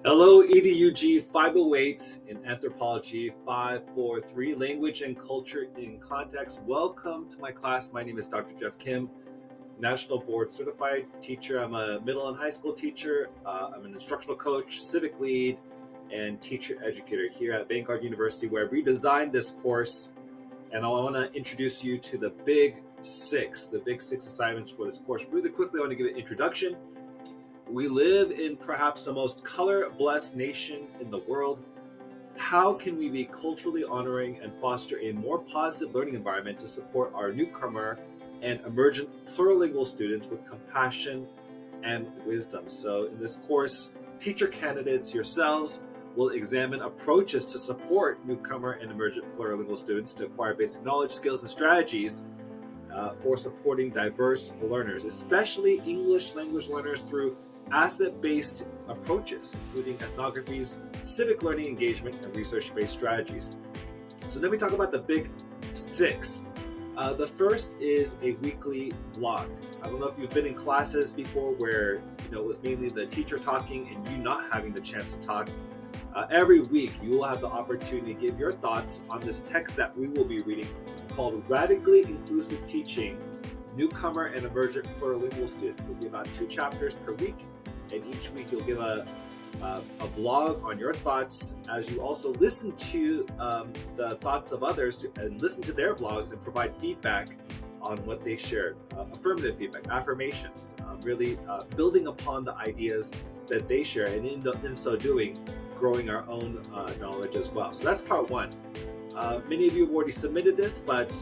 Hello, EDUG 508 in Anthropology 543, Language and Culture in Context. Welcome to my class. My name is Dr. Jeff Kim, National Board Certified Teacher. I'm a middle and high school teacher. I'm an instructional coach, civic lead, and teacher educator here at Vanguard University, where I've redesigned this course. And I want to introduce you to the big six assignments for this course. Really quickly, I want to give an introduction. We live in perhaps the most color-blessed nation in the world. How can we be culturally honoring and foster a more positive learning environment to support our newcomer and emergent plurilingual students with compassion and wisdom? So in this course, teacher candidates yourselves will examine approaches to support newcomer and emergent plurilingual students to acquire basic knowledge, skills, and strategies for supporting diverse learners, especially English language learners, through asset-based approaches, including ethnographies, civic learning engagement, and research-based strategies. So let me talk about the big six. The first is a weekly vlog. I don't know if you've been in classes before where it was mainly the teacher talking and you not having the chance to talk. Every week you will have the opportunity to give your thoughts on this text that we will be reading called Radically Inclusive Teaching, Newcomer and Emergent Plurilingual Students. It'll be about 2 chapters per week, and each week you'll give a vlog on your thoughts as you also listen to the thoughts of others and listen to their vlogs and provide feedback on what they shared. Affirmative feedback, affirmations, really building upon the ideas that they share, and in so doing, growing our own knowledge as well. So that's part one. Many of you have already submitted this, but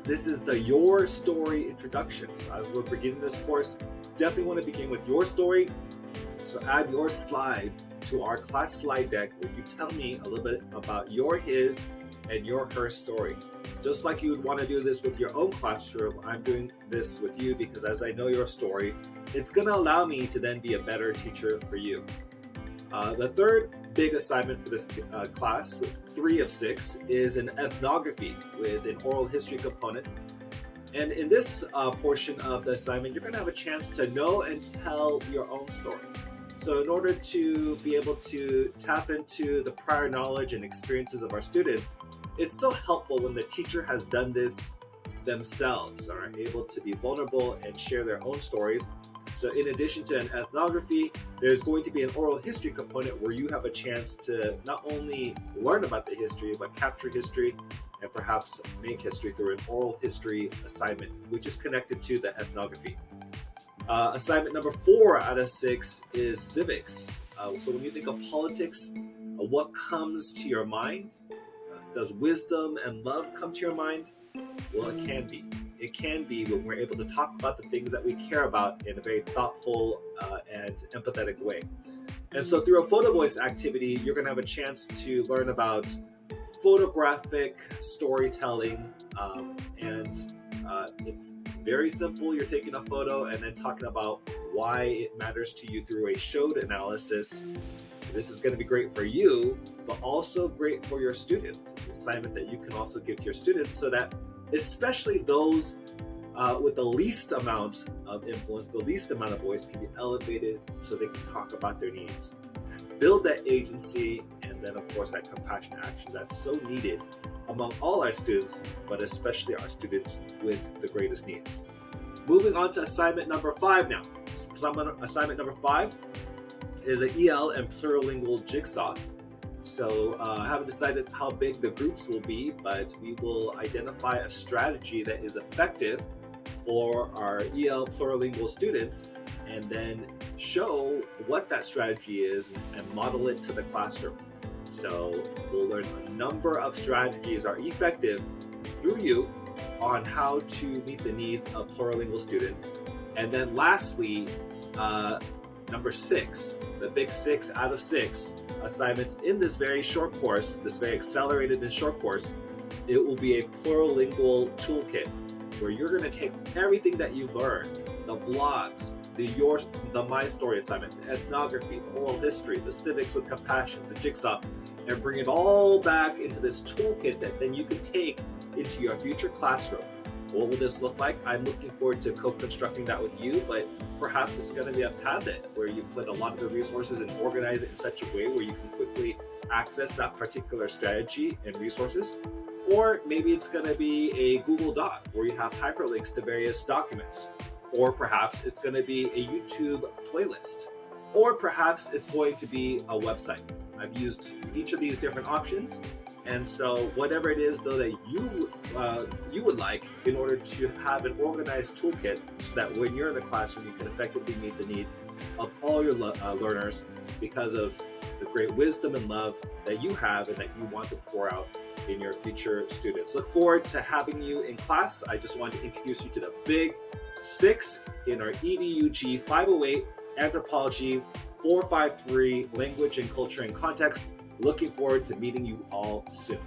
this is the Your Story introduction. So as we're beginning this course, definitely want to begin with your story. So add your slide to our class slide deck where you tell me a little bit about your, his, and your, her story. Just like you would want to do this with your own classroom, I'm doing this with you because as I know your story, it's going to allow me to then be a better teacher for you. The third big assignment for this class, 3 of 6, is an ethnography with an oral history component. And in this portion of the assignment, you're going to have a chance to know and tell your own story. So in order to be able to tap into the prior knowledge and experiences of our students, it's so helpful when the teacher has done this themselves, are able to be vulnerable and share their own stories. So in addition to an ethnography, there's going to be an oral history component where you have a chance to not only learn about the history, but capture history and perhaps make history through an oral history assignment, which is connected to the ethnography. Assignment number 4 out of 6 is civics. So when you think of politics, what comes to your mind? Does wisdom and love come to your mind? Well, it can be. It can be when we're able to talk about the things that we care about in a very thoughtful and empathetic way. And so through a photo voice activity, you're going to have a chance to learn about photographic storytelling. And it's very simple. You're taking a photo and then talking about why it matters to you through a showed analysis. This is going to be great for you, but also great for your students. It's an assignment that you can also give to your students so that especially those with the least amount of influence, the least amount of voice can be elevated so they can talk about their needs. Build that agency and then of course that compassionate action that's so needed among all our students, but especially our students with the greatest needs. Moving on to assignment number 5 now. Assignment number 5 is an EL and plurilingual jigsaw. So I haven't decided how big the groups will be, but we will identify a strategy that is effective for our EL plurilingual students and then show what that strategy is and model it to the classroom. So we'll learn a number of strategies are effective through you on how to meet the needs of plurilingual students. And then lastly, number 6, the big 6 out of 6 assignments in this very short course, this very accelerated and short course, it will be a plurilingual toolkit where you're going to take everything that you learned, the vlogs, the My Story assignment, the ethnography, the oral history, the civics with compassion, the jigsaw, and bring it all back into this toolkit that then you can take into your future classroom. What will this look like? I'm looking forward to co-constructing that with you, but perhaps it's going to be a Padlet where you put a lot of the resources and organize it in such a way where you can quickly access that particular strategy and resources. Or maybe it's going to be a Google Doc where you have hyperlinks to various documents. Or perhaps it's going to be a YouTube playlist. Or perhaps it's going to be a website. I've used each of these different options. And so whatever it is, though, that you would like in order to have an organized toolkit so that when you're in the classroom, you can effectively meet the needs of all your learners because of the great wisdom and love that you have and that you want to pour out in your future students. Look forward to having you in class. I just wanted to introduce you to the Big 6 in our EDUG 508 Anthropology 453 Language and Culture and Context. Looking forward to meeting you all soon.